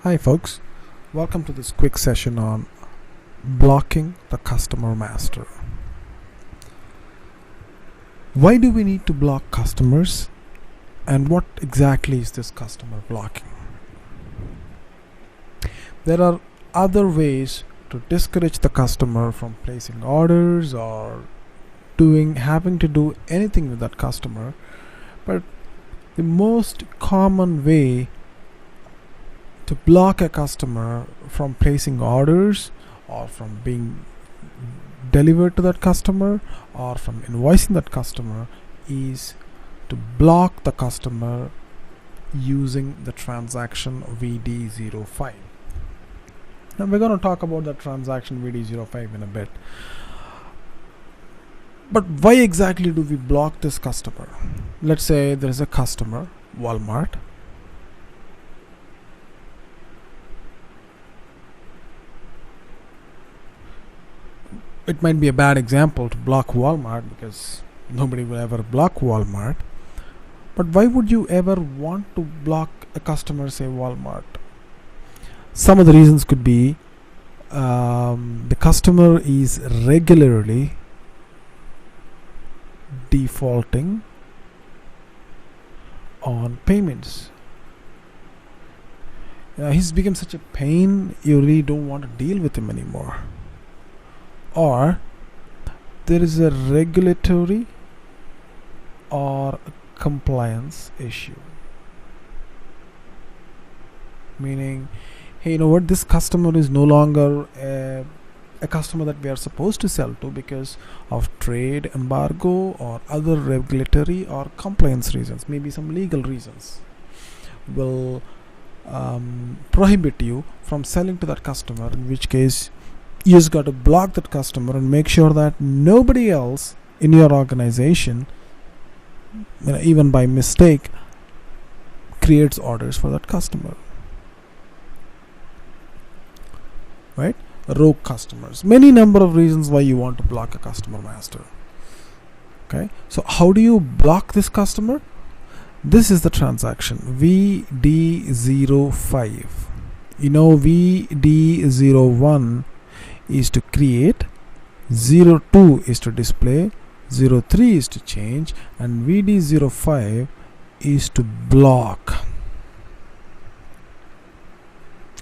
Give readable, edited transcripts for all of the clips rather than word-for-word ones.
Hi folks, welcome to this quick session on blocking the customer master. Why do we need to block customers, and what exactly is this customer blocking? There are other ways to discourage the customer from placing orders or having to do anything with that customer, but the most common way to block a customer from placing orders or from being delivered to that customer or from invoicing that customer is to block the customer using the transaction VD05. Now we're going to talk about the transaction VD05 in a bit. But why exactly do we block this customer? Let's say there is a customer, Walmart. It might be a bad example to block Walmart because nobody will ever block Walmart. But why would you ever want to block a customer, say Walmart? Some of the reasons could be the customer is regularly defaulting on payments. He's become such a pain, you really don't want to deal with him anymore. Or there is a regulatory or compliance issue, meaning, hey, you know what, this customer is no longer a customer that we are supposed to sell to because of trade embargo or other regulatory or compliance reasons. Maybe some legal reasons will prohibit you from selling to that customer, in which case you just got to block that customer and make sure that nobody else in your organization, even by mistake, creates orders for that customer. Right? Rogue customers. Many number of reasons why you want to block a customer master. Okay, so how do you block this customer? This is the transaction VD05. VD01 is to create, 02 is to display, 03 is to change, and VD05 is to block.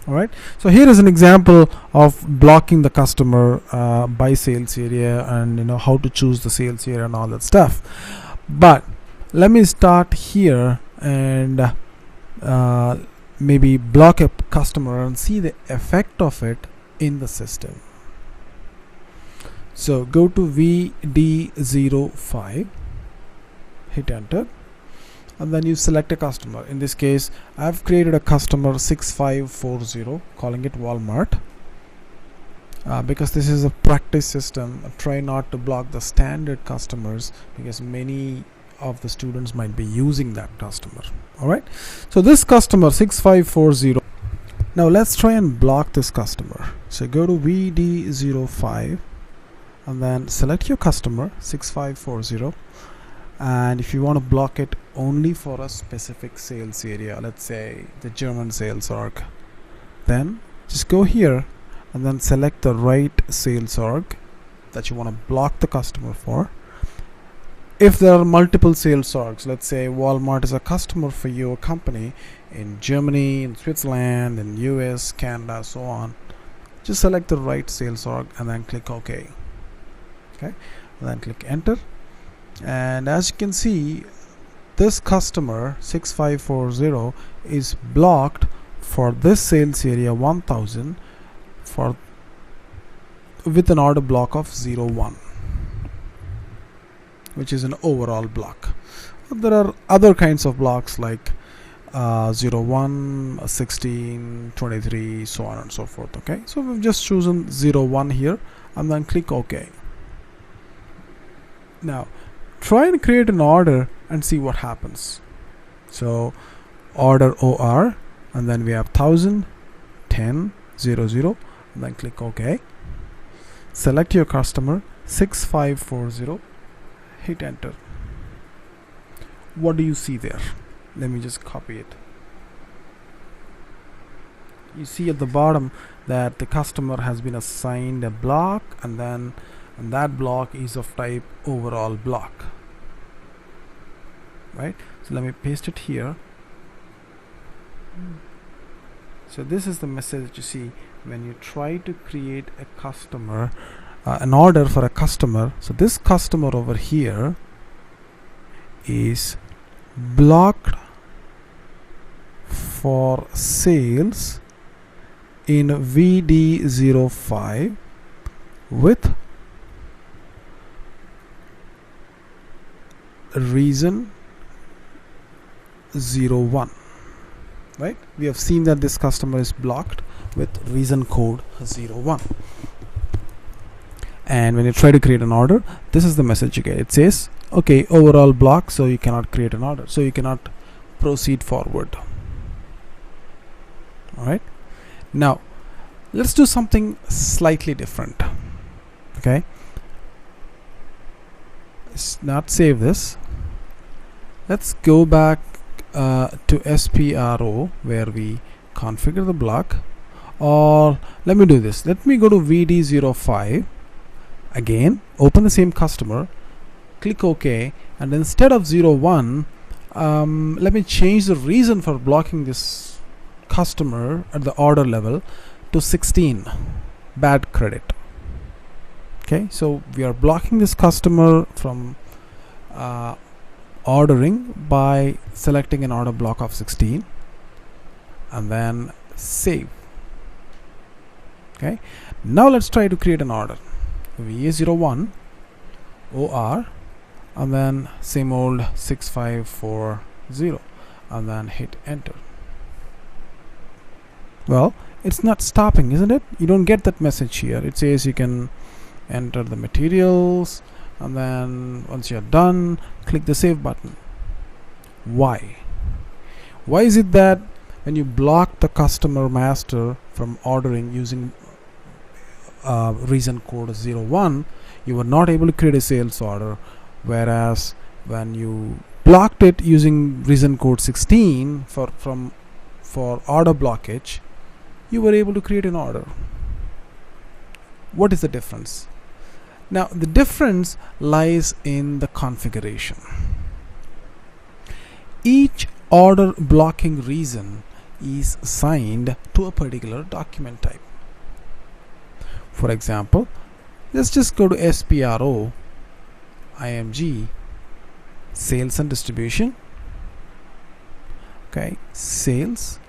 Alright, so here is an example of blocking the customer by sales area, and how to choose the sales area and all that stuff. But let me start here and maybe block a customer and see the effect of it in the system. So go to VD05, hit enter, and then you select a customer. In this case, I've created a customer 6540, calling it Walmart, because this is a practice system. Try not to block the standard customers because many of the students might be using that customer. Alright, so this customer 6540. Now let's try and block this customer. So go to VD05 and then select your customer 6540, and if you want to block it only for a specific sales area, let's say the German sales org, then just go here and then select the right sales org that you want to block the customer for. If there are multiple sales orgs, let's say Walmart is a customer for your company in Germany, in Switzerland, in US, Canada, so on, just select the right sales org and then click OK. Okay, and then click enter, and as you can see, this customer 6540 is blocked for this sales area 1000 with an order block of 01, which is an overall block. There are other kinds of blocks like 01, 16, 23, so on and so forth. Okay, so we've just chosen 01 here and then click OK. Now try and create an order and see what happens. So order OR, and then we have 1000, 10, 00, and then click OK. Select your customer 6540, hit enter. What do you see there? Let me just copy it. you see at the bottom that the customer has been assigned a block, and that block is of type overall block, right? So let me paste it here. So this is the message that you see when you try to create a customer, an order for a customer. So this customer over here is blocked for sales in VD05 with reason 01, right? We have seen that this customer is blocked with reason code 01. And when you try to create an order, this is the message you get. It says, okay, overall block, so you cannot create an order, so you cannot proceed forward. Alright, now let's do something slightly different. Okay, let's not save this. Let's go back to SPRO where we configure the block, or let me do this. Let me go to VD05 again, open the same customer, click OK, and instead of 01, let me change the reason for blocking this customer at the order level to 16, bad credit. Okay, so we are blocking this customer from ordering by selecting an order block of 16 and then save. Okay, now let's try to create an order. VA01 OR and then same old 6540 and then hit enter. Well, it's not stopping, isn't it? You don't get that message here. It says you can enter the materials, and then once you're done, click the save button. Why? Why is it that when you block the customer master from ordering using reason code 01, you were not able to create a sales order, whereas when you blocked it using reason code 16 for order blockage, you were able to create an order? What is the difference? Now the difference lies in the configuration. Each order blocking reason is assigned to a particular document type. For example, let's just go to SPRO IMG Sales and Distribution. Okay, sales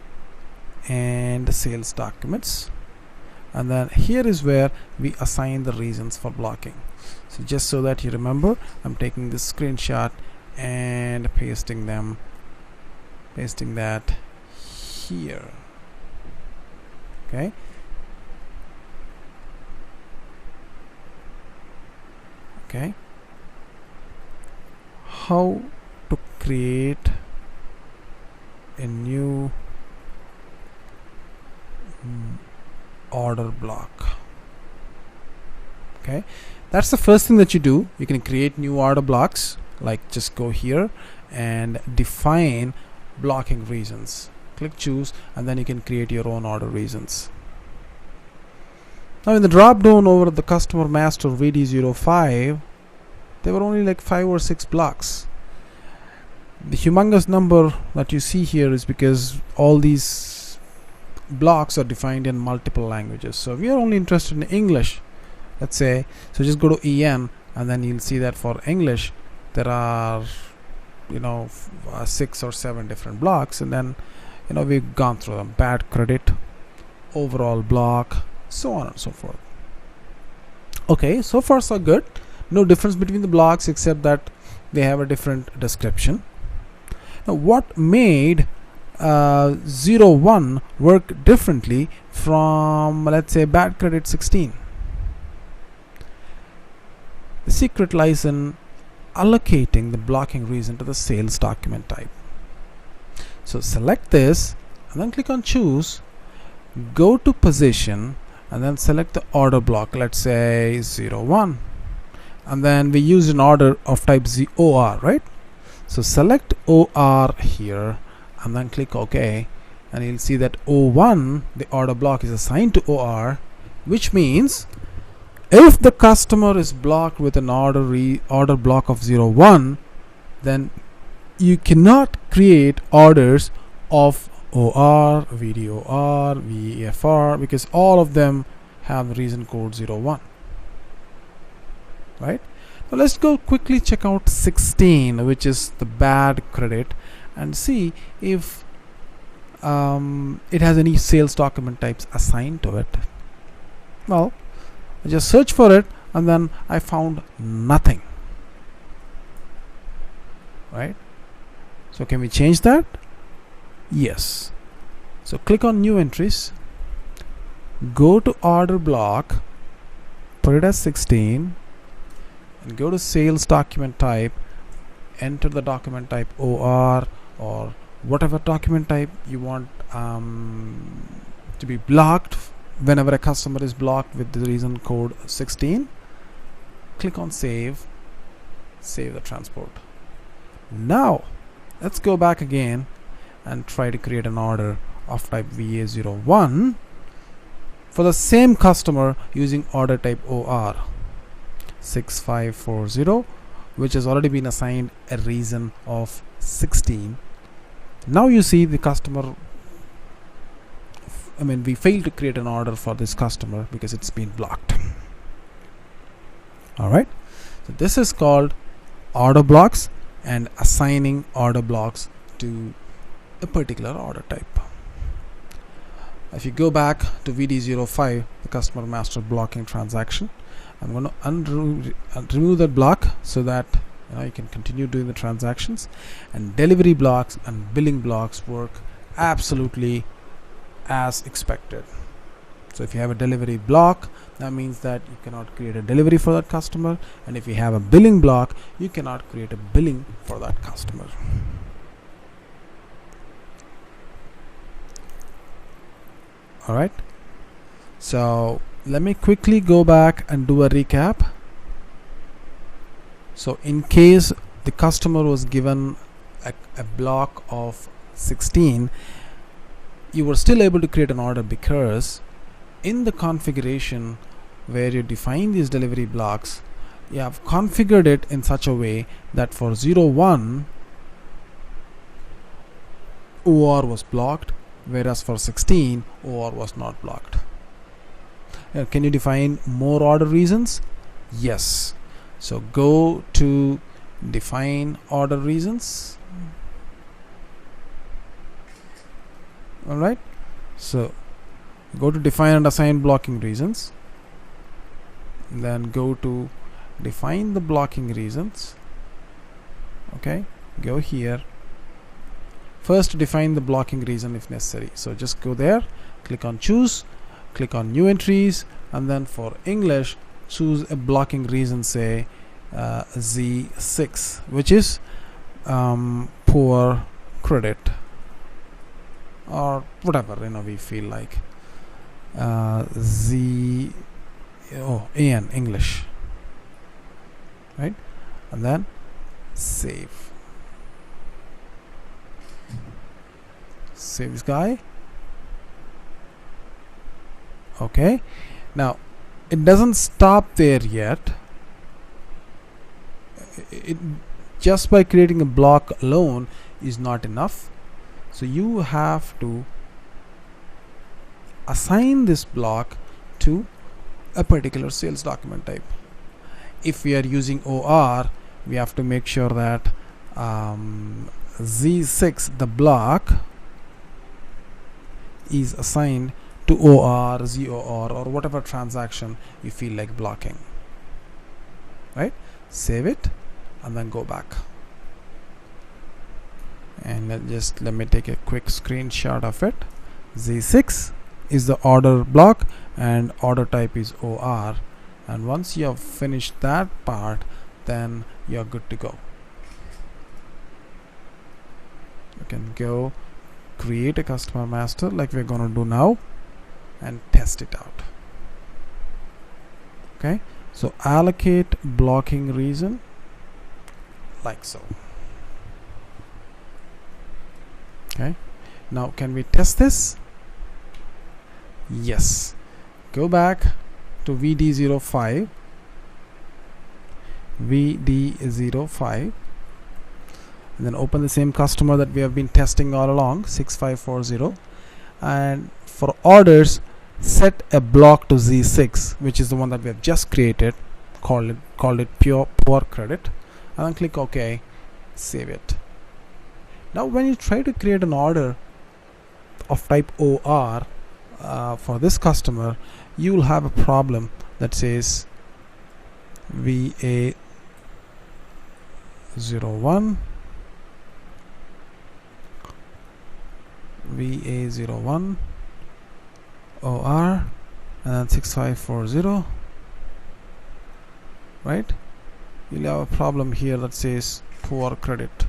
and sales documents, and then here is where we assign the reasons for blocking. So just so that you remember, I'm taking this screenshot and pasting that here. Okay, how to create a new order block. Okay, that's the first thing that you do. You can create new order blocks, like just go here and define blocking reasons, click choose, and then you can create your own order reasons. Now in the drop down over the customer master VD05, there were only like 5 or 6 blocks. The humongous number that you see here is because all these blocks are defined in multiple languages. So if you are only interested in English, let's say, so just go to EN, and then you'll see that for English there are 6 or 7 different blocks, and then we've gone through them: bad credit, overall block, so on and so forth. Okay, so far so good. No difference between the blocks except that they have a different description. Now what made 01 work differently from, let's say, bad credit 16? The secret lies in allocating the blocking reason to the sales document type. So select this and then click on choose, go to position, and then select the order block, let's say 01, and then we use an order of type OR, right? So select OR here and then click OK, and you'll see that O1, the order block, is assigned to OR, which means if the customer is blocked with an order block of 01, then you cannot create orders of OR, VDOR, VEFR, because all of them have reason code 01. Right? Now let's go quickly check out 16, which is the bad credit, and see if it has any sales document types assigned to it. Well, I just searched for it and then I found nothing. Right? So can we change that? Yes. So click on new entries, go to order block, put it as 16, and go to sales document type, enter the document type OR or whatever document type you want to be blocked whenever a customer is blocked with the reason code 16. Click on save the transport. Now let's go back again and try to create an order of type VA01 for the same customer using order type OR 6540, which has already been assigned a reason of 16. Now you see the customer, we failed to create an order for this customer because it's been blocked. Alright, so this is called order blocks and assigning order blocks to a particular order type. If you go back to VD05, the customer master blocking transaction, I'm going to remove that block so that you can continue doing the transactions, and delivery blocks and billing blocks work absolutely as expected. So if you have a delivery block, that means that you cannot create a delivery for that customer, and if you have a billing block, you cannot create a billing for that customer. Alright, so let me quickly go back and do a recap. So in case the customer was given a block of 16, you were still able to create an order because in the configuration where you define these delivery blocks, you have configured it in such a way that for 01 OR was blocked, whereas for 16 OR was not blocked. Can you define more order reasons? Yes. So go to define order reasons. Alright, so go to define and assign blocking reasons, and then go to define the blocking reasons. Okay, go here. First define the blocking reason if necessary. So just go there, click on choose, click on new entries, and then for English choose a blocking reason, say Z6, which is poor credit or whatever we feel like. AN English, right? And then save this guy. Okay, now it doesn't stop there yet. It just by creating a block alone is not enough, so you have to assign this block to a particular sales document type. If we are using OR, we have to make sure that Z6, the block, is assigned to OR, ZOR, or whatever transaction you feel like blocking. Right? Save it and then go back. And let me take a quick screenshot of it. Z6 is the order block and order type is OR, and once you have finished that part, then you're good to go. You can go create a customer master like we're going to do now and test it out. Okay, so allocate blocking reason like so. Okay, Now can we test this? Yes. Go back to VD05 and then open the same customer that we have been testing all along, 6540, and for orders set a block to Z6, which is the one that we have just created, called it pure credit, and then click OK, save it. Now when you try to create an order of type OR for this customer, you will have a problem that says VA01 VA01 OR and then 6540, right? You'll have a problem here that says poor credit.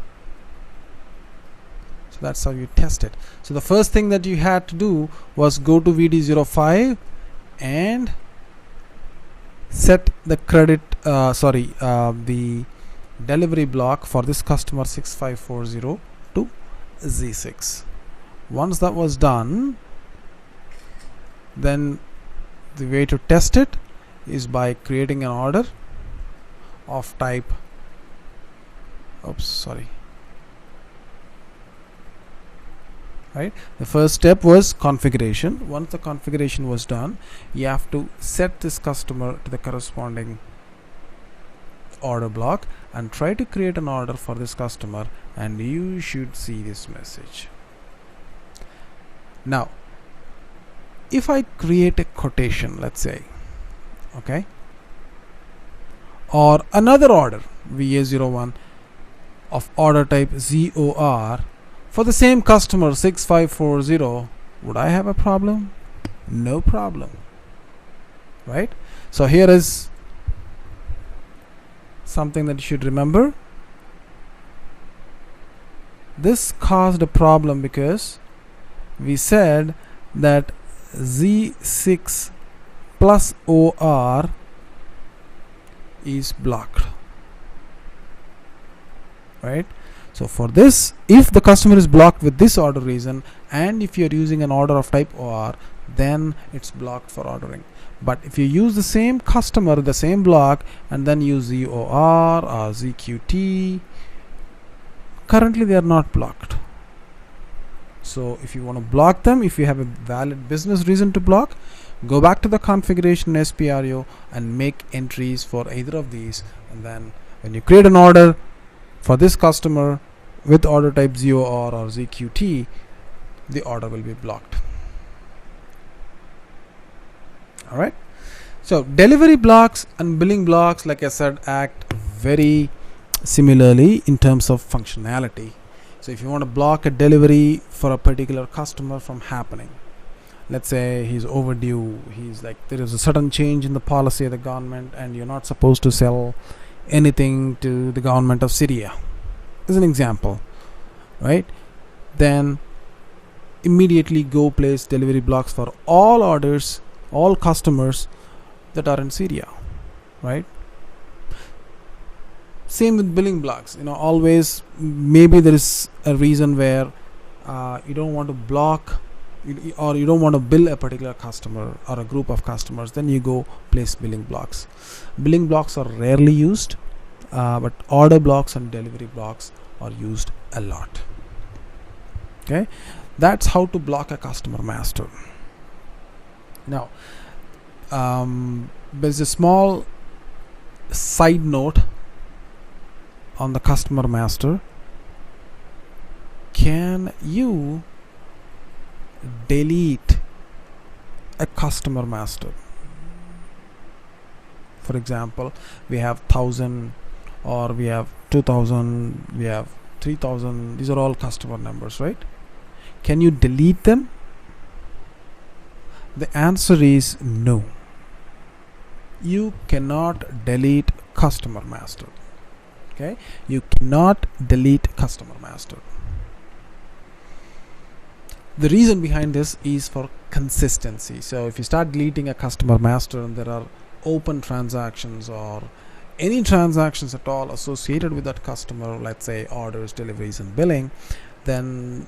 So that's how you test it. So the first thing that you had to do was go to VD05 and set the credit the delivery block for this customer 6540 to Z6. Once that was done, then the way to test it is by creating an order of type right. The first step was configuration. Once the configuration was done, you have to set this customer to the corresponding order block and try to create an order for this customer, and you should see this message. Now if I create a quotation, let's say, okay, or another order VA01 of order type ZOR for the same customer 6540, would I have a problem? No problem, right? So here is something that you should remember. This caused a problem because we said that Z6 plus OR is blocked, right? So for this, if the customer is blocked with this order reason, and if you are using an order of type OR, then it's blocked for ordering. But if you use the same customer, the same block, and then use ZOR or ZQT, currently they are not blocked. So if you want to block them, if you have a valid business reason to block, go back to the configuration in SPRO and make entries for either of these, and then when you create an order for this customer with order type ZOR or ZQT, the order will be blocked. Alright, so delivery blocks and billing blocks, like I said, act very similarly in terms of functionality. So if you want to block a delivery for a particular customer from happening, let's say he's overdue, he's like, there is a sudden change in the policy of the government and you're not supposed to sell anything to the government of Syria, as an example, right? Then immediately go place delivery blocks for all orders, all customers that are in Syria, right? Same with billing blocks. Always, maybe there is a reason where you don't want to block or you don't want to bill a particular customer or a group of customers, then you go place billing blocks. Billing blocks are rarely used, but order blocks and delivery blocks are used a lot. Okay, that's how to block a customer master. Now, there's a small side note on the customer master. Can you delete a customer master? For example, we have 1,000 or we have 2,000, we have 3,000. These are all customer numbers, right? Can you delete them? The answer is no. You cannot delete customer master. Okay, you cannot delete customer master. The reason behind this is for consistency. So if you start deleting a customer master and there are open transactions or any transactions at all associated with that customer, let's say orders, deliveries and billing, then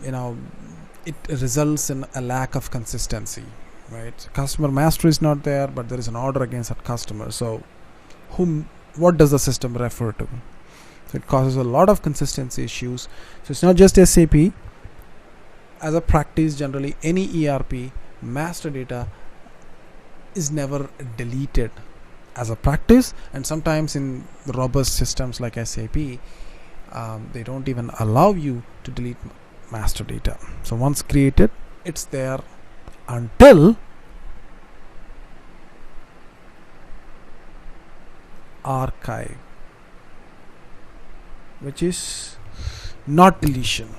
it results in a lack of consistency, right? Customer master is not there, but there is an order against that customer. So what does the system refer to? So it causes a lot of consistency issues. So it's not just SAP. As a practice, generally any ERP master data is never deleted as a practice, and sometimes in the robust systems like SAP, they don't even allow you to delete master data. So once created, it's there until archive, which is not deletion,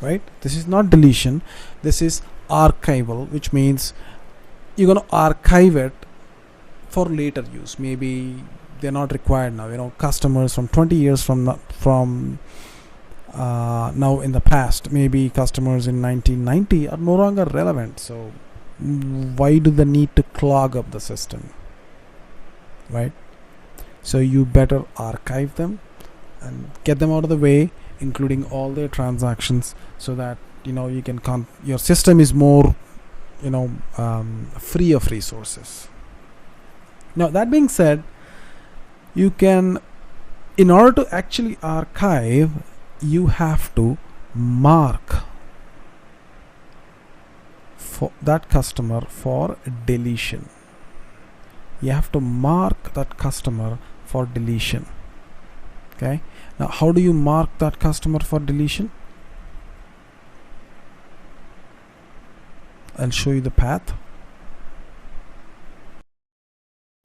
right? This is not deletion, this is archival, which means you're going to archive it for later use. Maybe they're not required now. Customers from 20 years from now in the past, maybe customers in 1990 are no longer relevant. So why do they need to clog up the system, right? So you better archive them and get them out of the way, including all their transactions, so that you can your system is more free of resources. Now that being said, you can, in order to actually archive, you have to mark for that customer for deletion. You have to mark that customer for deletion. Okay, now how do you mark that customer for deletion? I'll show you the path.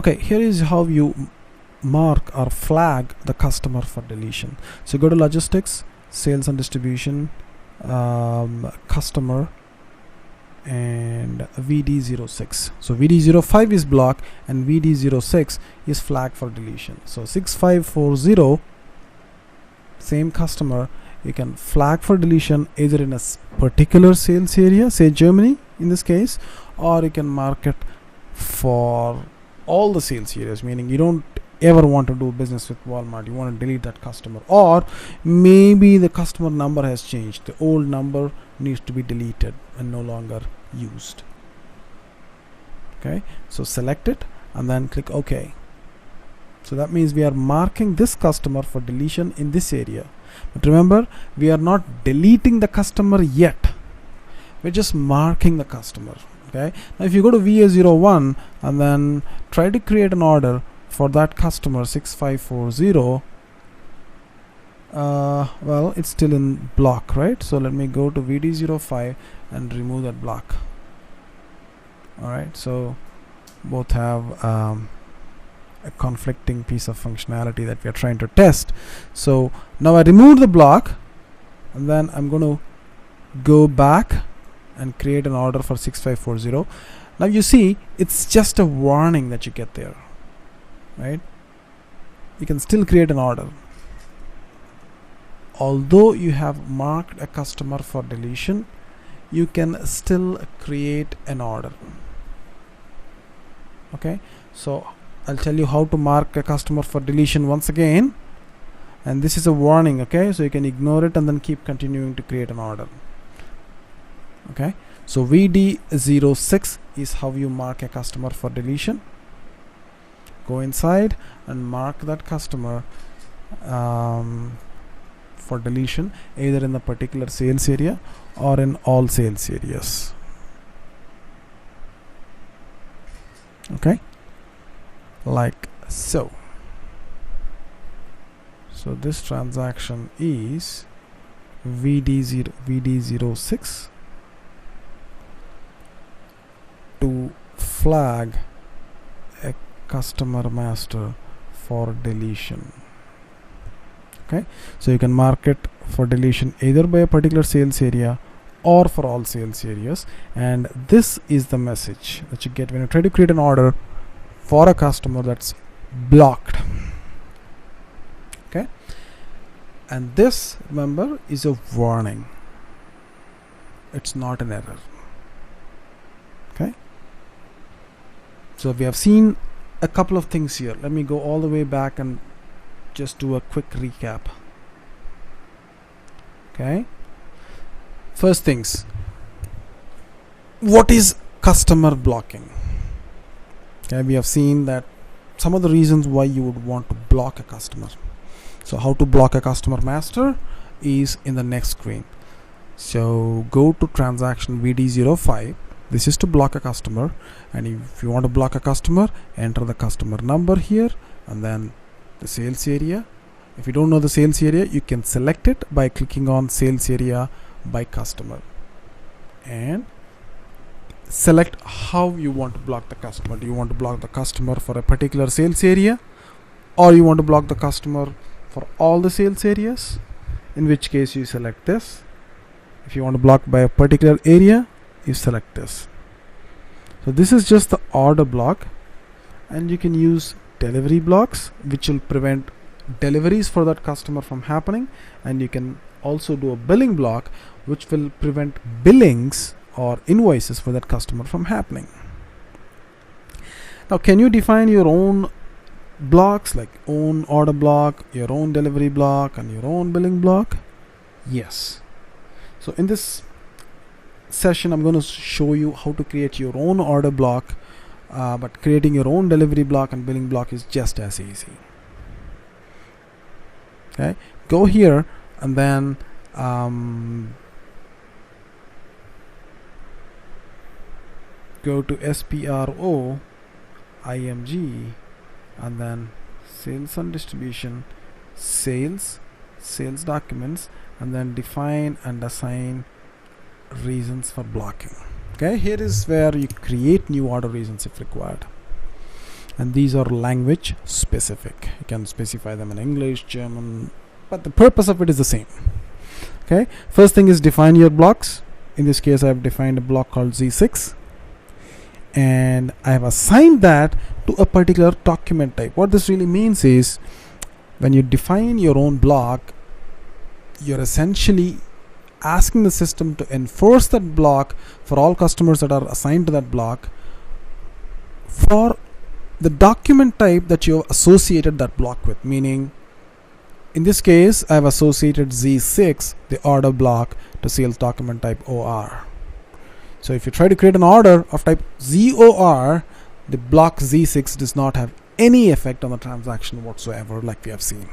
Okay, here is how you mark or flag the customer for deletion. So go to logistics, sales and distribution, customer, and VD06. So VD05 is block and VD06 is flag for deletion. So 6540, same customer, you can flag for deletion either in a particular sales area, say Germany in this case, or you can mark it for all the sales areas, meaning you don't ever want to do business with Walmart, you want to delete that customer, or maybe the customer number has changed, the old number needs to be deleted and no longer used. Okay, so select it and then click OK. So that means we are marking this customer for deletion in this area. But remember, we are not deleting the customer yet, we're just marking the customer. Okay, now if you go to VA01 and then try to create an order for that customer 6540, well, it's still in block, right? So let me go to VD05 and remove that block. Alright, so both have a conflicting piece of functionality that we are trying to test. So now I removed the block, and then I'm going to go back and create an order for 6540. Now you see, it's just a warning that you get there, right? You can still create an order. Although you have marked a customer for deletion, you can still create an order. Okay, so I'll tell you how to mark a customer for deletion once again, and this is a warning. Okay, so you can ignore it and then keep continuing to create an order. Okay, so VD06 is how you mark a customer for deletion. Go inside and mark that customer for deletion either in the particular sales area or in all sales areas. Okay, like so. So this transaction is VD06 to flag a customer master for deletion. Okay, so you can mark it for deletion either by a particular sales area or for all sales areas, and this is the message that you get when you try to create an order for a customer that's blocked. Okay, and this, remember, is a warning, it's not an error. Okay, so we have seen a couple of things here. Let me go all the way back and just do a quick recap. Okay, first things, what is customer blocking? Okay, we have seen that some of the reasons why you would want to block a customer. So how to block a customer master is in the next screen. So go to transaction VD05. This is to block a customer, and if you want to block a customer, enter the customer number here and then the sales area. If you don't know the sales area, you can select it by clicking on sales area by customer and select how you want to block the customer. Do you want to block the customer for a particular sales area, or you want to block the customer for all the sales areas? In which case you select this. If you want to block by a particular area, you select this. So this is just the order block, and you can use delivery blocks which will prevent deliveries for that customer from happening, and you can also do a billing block which will prevent billings or invoices for that customer from happening. Now, can you define your own blocks, like own order block, your own delivery block, and your own billing block? Yes. So in this session I'm going to show you how to create your own order block, but creating your own delivery block and billing block is just as easy. Okay, go here and then go to SPRO IMG and then sales and distribution, sales documents, and then define and assign reasons for blocking. Okay, here is where you create new order reasons if required, and these are language specific. You can specify them in English, German, but the purpose of it is the same. Okay, first thing is define your blocks. In this case I have defined a block called Z6, and I have assigned that to a particular document type. What this really means is, when you define your own block, you're essentially asking the system to enforce that block for all customers that are assigned to that block for the document type that you have associated that block with. Meaning, in this case I have associated Z6, the order block, to sales document type OR. So if you try to create an order of type ZOR, the block Z6 does not have any effect on the transaction whatsoever, like we have seen.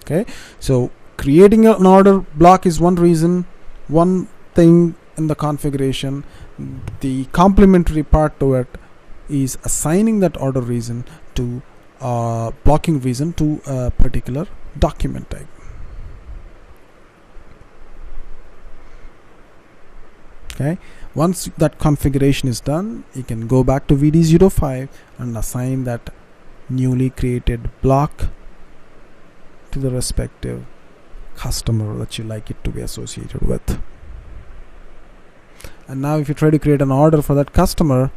Okay, so creating an order block is one reason, one thing in the configuration. The complementary part to it is assigning that order reason to blocking reason to a particular document type. Okay, once that configuration is done, you can go back to VD05 and assign that newly created block to the respective customer that you like it to be associated with. And now if you try to create an order for that customer,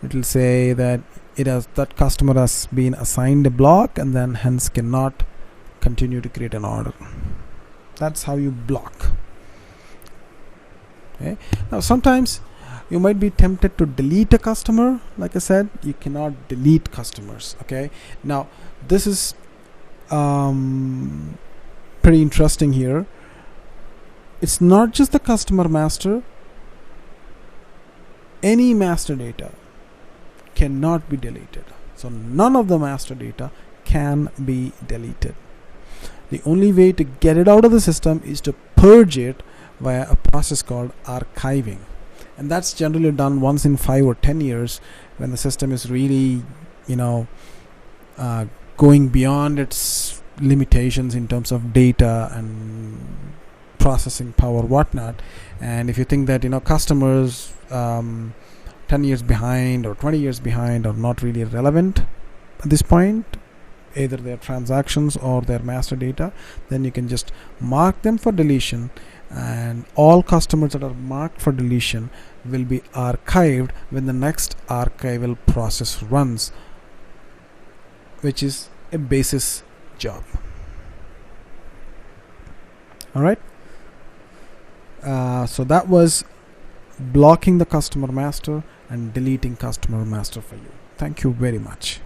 it will say that that customer has been assigned a block and then hence cannot continue to create an order. That's how you block. Okay. Now sometimes you might be tempted to delete a customer. Like I said, you cannot delete customers. Okay, now this is pretty interesting here. It's not just the customer master. Any master data cannot be deleted. So none of the master data can be deleted. The only way to get it out of the system is to purge it via a process called archiving, and that's generally done once in 5 or 10 years when the system is really, going beyond its limitations in terms of data and processing power, whatnot. And if you think that customers 10 years behind or 20 years behind are not really relevant at this point, either their transactions or their master data, then you can just mark them for deletion, and all customers that are marked for deletion will be archived when the next archival process runs, which is a basis job. Alright, so that was blocking the customer master and deleting customer master for you. Thank you very much.